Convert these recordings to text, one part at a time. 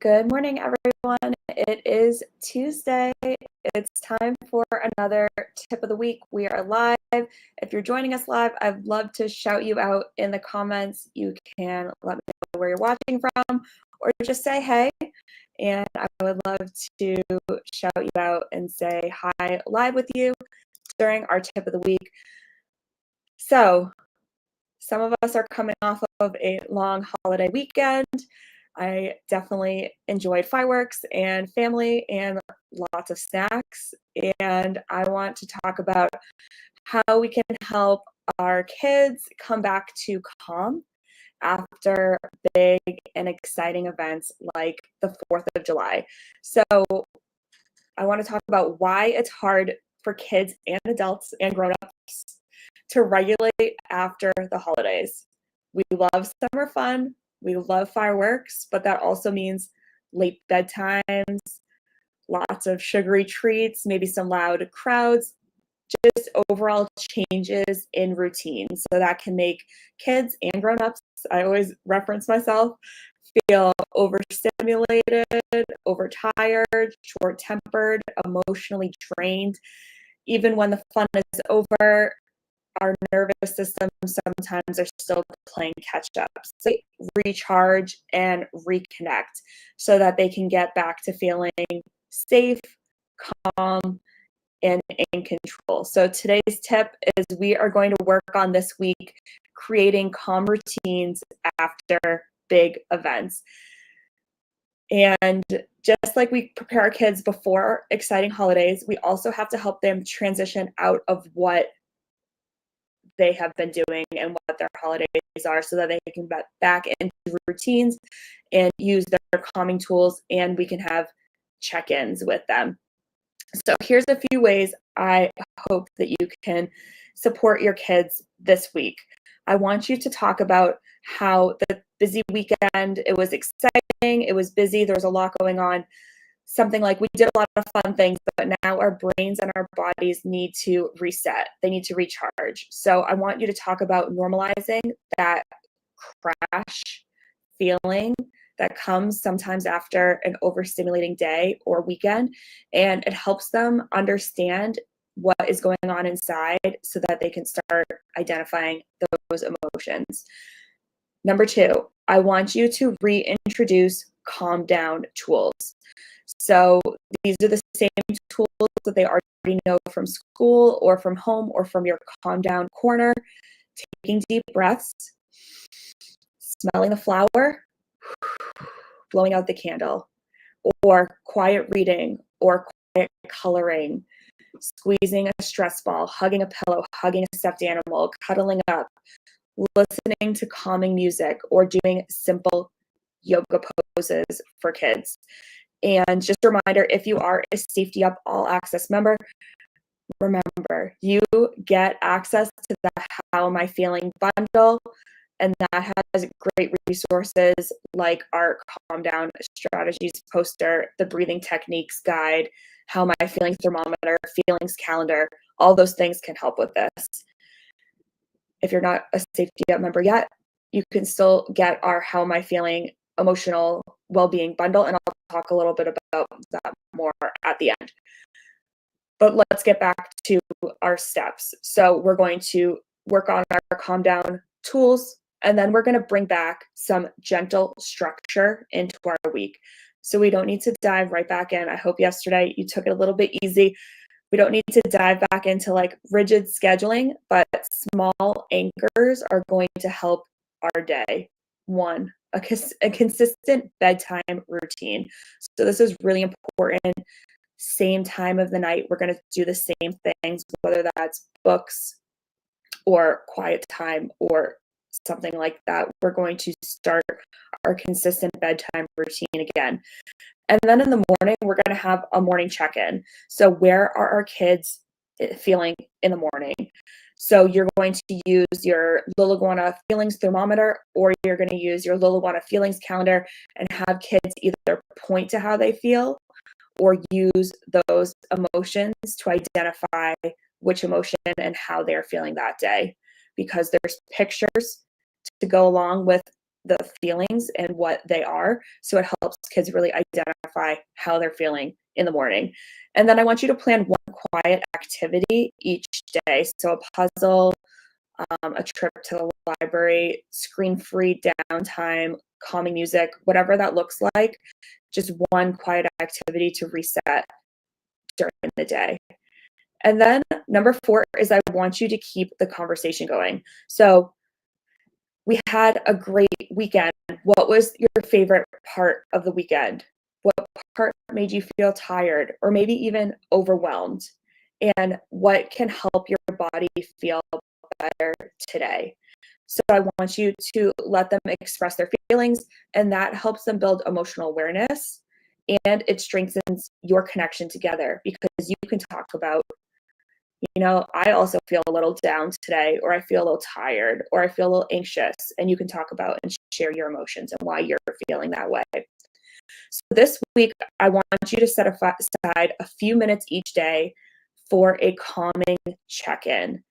Good morning, everyone. It is Tuesday. It's time for another tip of the week. We are live. If you're joining us live, I'd love to shout you out in the comments. You can let me know where you're watching from or just say hey. And I would love to shout you out and say hi live with you during our tip of the week. So, some of us are coming off of a long holiday weekend. I definitely enjoyed fireworks and family and lots of snacks. And I want to talk about how we can help our kids come back to calm after big and exciting events like the 4th of July. So I want to talk about why it's hard for kids and adults and grown-ups to regulate after the holidays. We love summer fun, we love fireworks, but that also means late bedtimes, lots of sugary treats, maybe some loud crowds, just overall changes in routine. So that can make kids and grown-ups, I always reference myself, feel overstimulated, overtired, short-tempered, emotionally drained. Even when the fun is over, our nervous system sometimes are still playing catch up. So recharge and reconnect so that they can get back to feeling safe, calm, and in control. So today's tip is we are going to work on this week creating calm routines after big events. And just like we prepare our kids before exciting holidays, we also have to help them transition out of what they have been doing and what their holidays are so that they can get back into routines and use their calming tools, and we can have check-ins with them. So here's a few ways I hope that you can support your kids this week. I want you to talk about how the busy weekend, it was exciting, it was busy, there was a lot going on. Something like we did a lot of fun things, but now our brains and our bodies need to reset. They need to recharge. So I want you to talk about normalizing that crash feeling that comes sometimes after an overstimulating day or weekend. And it helps them understand what is going on inside so that they can start identifying those emotions. Number 2, I want you to reintroduce calm down tools. So these are the same tools that they already know from school or from home or from your calm down corner. Taking deep breaths, smelling the flower, blowing out the candle, or quiet reading or quiet coloring, squeezing a stress ball, hugging a pillow, hugging a stuffed animal, cuddling up, listening to calming music, or doing simple yoga poses for kids. And just a reminder, if you are a Safety Up All Access member, remember, you get access to the How Am I Feeling bundle, and that has great resources like our Calm Down Strategies poster, the Breathing Techniques guide, How Am I Feeling thermometer, feelings calendar. All those things can help with this. If you're not a Safety Up member yet, you can still get our How Am I Feeling emotional well-being bundle, and I'll talk a little bit about that more at the end. But let's get back to our steps. So we're going to work on our calm down tools, and then we're going to bring back some gentle structure into our week. So we don't need to dive right back in. I hope yesterday you took it a little bit easy. We don't need to dive back into like rigid scheduling, but small anchors are going to help our day. 1, a consistent bedtime routine. So this is really important. Same time of the night, we're going to do the same things, whether that's books or quiet time or something like that. We're going to start our consistent bedtime routine again. And then in the morning, we're going to have a morning check-in. So where are our kids feeling in the morning? So you're going to use your Liliguana feelings thermometer, or you're going to use your Liliguana feelings calendar and have kids either point to how they feel or use those emotions to identify which emotion and how they're feeling that day. Because there's pictures to go along with the feelings and what they are. So it helps kids really identify how they're feeling in the morning. And then I want you to plan one quiet activity each day. So a puzzle, a trip to the library, screen-free downtime, calming music, whatever that looks like, just one quiet activity to reset during the day. And then number 4 is I want you to keep the conversation going. So we had a great weekend. What was your favorite part of the weekend? What part made you feel tired or maybe even overwhelmed? And what can help your body feel better today? So I want you to let them express their feelings, and that helps them build emotional awareness, and it strengthens your connection together because you can talk about, I also feel a little down today, or I feel a little tired, or I feel a little anxious, and you can talk about and share your emotions and why you're feeling that way. So this week, I want you to set aside a few minutes each day for a calming check-in.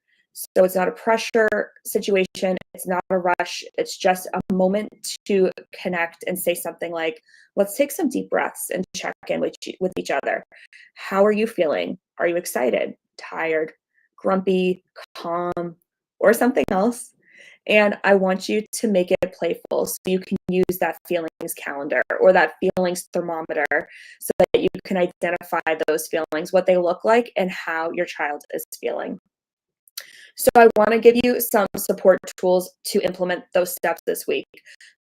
So it's not a pressure situation, it's not a rush, it's just a moment to connect and say something like, let's take some deep breaths and check in with each other. How are you feeling? Are you excited, tired, grumpy, calm, or something else? And I want you to make it playful so you can use that feelings calendar or that feelings thermometer so that you can identify those feelings, what they look like, and how your child is feeling. So I want to give you some support tools to implement those steps this week.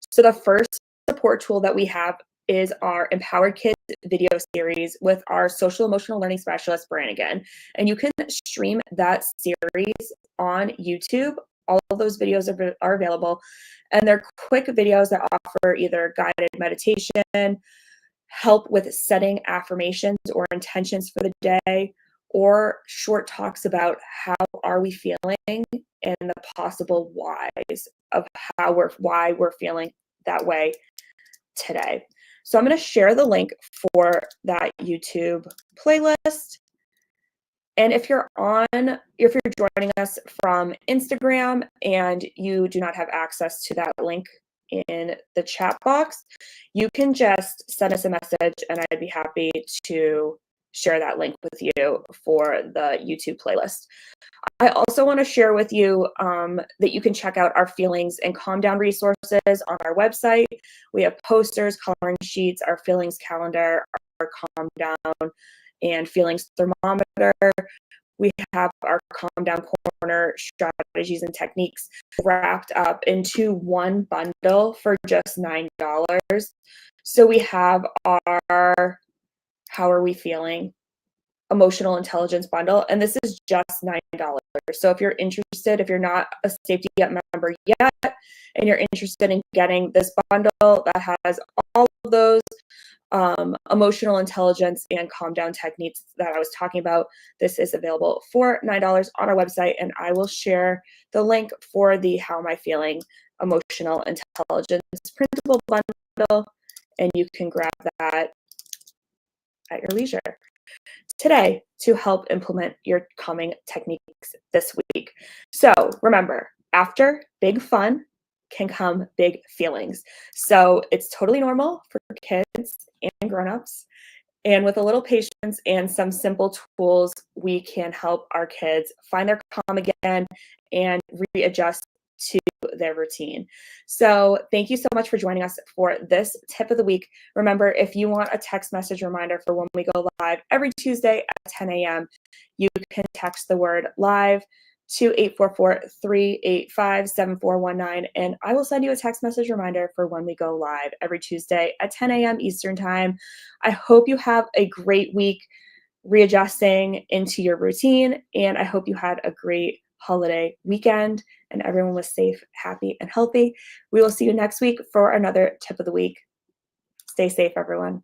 So the first support tool that we have is our Empowered Kids video series with our social emotional learning specialist, Brannigan. And you can stream that series on YouTube. All of those videos are available. And they're quick videos that offer either guided meditation, help with setting affirmations or intentions for the day, or short talks about how are we feeling and the possible whys of why we're feeling that way today. So I'm going to share the link for that YouTube playlist. And if you're joining us from Instagram and you do not have access to that link in the chat box, you can just send us a message and I'd be happy to share that link with you for the YouTube playlist. I also want to share with you that you can check out our feelings and calm down resources on our website. We have posters, coloring sheets, our feelings calendar, our calm down and feelings thermometer. We have our calm down corner strategies and techniques wrapped up into one bundle for just $9. So we have our How Are We Feeling emotional intelligence bundle, and this is just $9. So if you're interested, if you're not a Safety Net member yet and you're interested in getting this bundle that has all of those emotional intelligence and calm down techniques that I was talking about, this is available for $9 on our website, and I will share the link for the How Am I Feeling emotional intelligence printable bundle, and you can grab that at your leisure today to help implement your calming techniques this week. So remember, after big fun can come big feelings. So it's totally normal for kids and grown-ups. And with a little patience and some simple tools, we can help our kids find their calm again and readjust to their routine. So thank you so much for joining us for this tip of the week. Remember, if you want a text message reminder for when we go live every Tuesday at 10 a.m., you can text the word live to 844-385-7419, and I will send you a text message reminder for when we go live every Tuesday at 10 a.m. Eastern Time. I hope you have a great week readjusting into your routine, and I hope you had a great holiday weekend and everyone was safe, happy, and healthy. We will see you next week for another tip of the week. Stay safe, everyone.